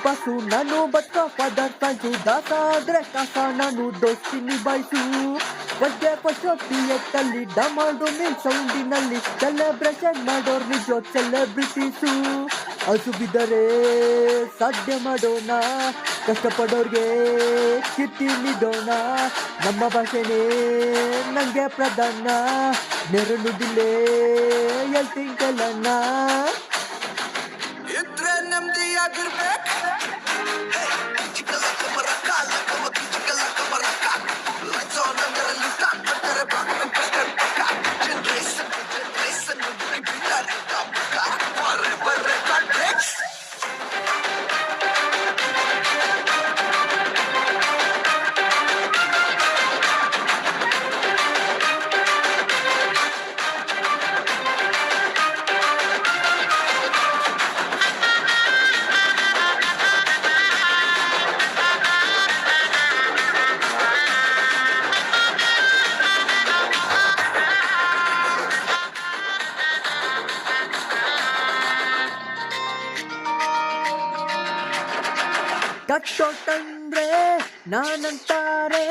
bus ನಾನು ಬಸ್ಕ father fans ದಾಸ ಆದ್ರೆ ಕಾಸ ನಾನು ದೋಸ್ತಿ ನಿಭಾಯಿಸು ಒಳ್ಳೆ ಫಸ್ಟಲ್ಲಿ ಡಮಾಲ್ಡು ಮಿಲ್ ಸೌಂಡಿನಲ್ಲಿ ಸೆಲೆಬ್ರೇಷನ್ ಮಾಡೋರ್ ನಿಜ ಸೆಲೆಬ್ರಿಟೀಸು ಹಸು ಬಿದ್ದರೆ ಸಾಧ್ಯ ಮಾಡೋಣ ಕಷ್ಟಪಡೋರ್ಗೆ ಕೀರ್ತಿ ನೀಡೋಣ ನಮ್ಮ ಭಾಷೆನೇ ನಂಗೆ ಪ್ರಧಾನ ನೆರಳುದಿಲ್ಲೇ ಹೇಳ್ತೀನಿ ಕೇಳೋಣ ಇದ್ರೆ ನೆಮ್ಮದಿಯಾಗಿರ್ಬೇಕು ಕಟ್ಟೋಟಂದ್ರೆ ನಾನಂತಾರೆ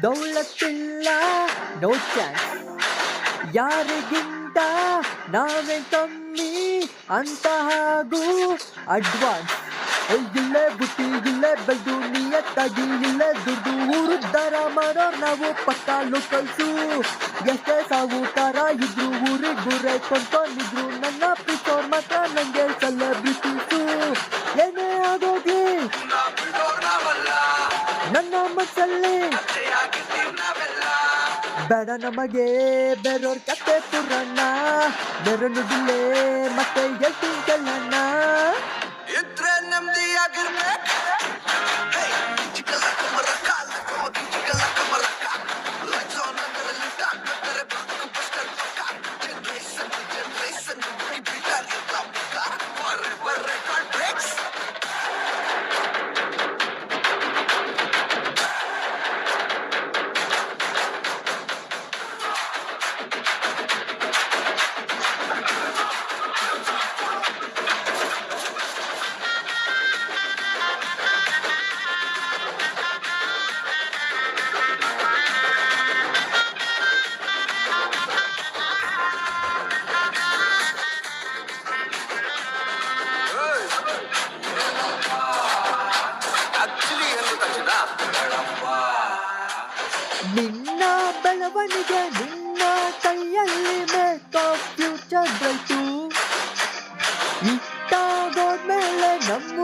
ದೌಲತ್ತಿಲ್ಲ ನೋ ಚಾನ್ಸ್ ಯಾರಿಗಿಂತ ನಾವೇ ಕಮ್ಮಿ ಅಂತ ಹಾಗೂ ಅಡ್ವಾನ್ಸ್ ಇಲ್ಲೇ ಬುಟ್ಟಿ ಇಲ್ಲೇ ಬೆಳೆದು ನಿಯತ್ತಾಗಿ ಇಲ್ಲೇ ದುಡ್ಡು ಊರುದ್ದಾರ ಮಾಡೋರ್ ನಾವು ಪಕ್ಕ ಲೋಕಲ್ಸು ಎಷ್ಟೇ ಸಾವುಕಾರ ಇದ್ರು ಊರಿಗುರೇ ಕೊಂಡ್ಕೊಂಡಿದ್ರು ನನ್ನ ಪ್ರೀತೋರ್ ಮಾತ್ರ ನಂಗೆ ಸೆಲೆಬ್ರಿಟೀಸು ಏನೇ ಆಗೋಗಿ ನನ್ನ ಮನಸ್ಸಲ್ಲಿ ಬೇಡ ನಮಗೆ ಬೇರೆಯವ್ರ ಕತೆ ಪುರಾಣ ಬೇರೆ ನುಡಿಲೇ ಮತ್ತೆ ಹೇಳ್ತೀನಿ ಕೇಳೋಣ ಇದ್ರೆ ನೆಮ್ಮದಿಯಾಗಿರ್ಬೇಕು ನಿನ್ನ ಬೆಳವಣಿಗೆ ನಿನ್ನ ಕೈಯಲ್ಲಿ ಮೇಕೋ ಫ್ಯೂಚರ್ ಬ್ರೈಟು ಇಟ್ಟಾಗೋದ್ಮೇಲೆ ನಮ್ಮ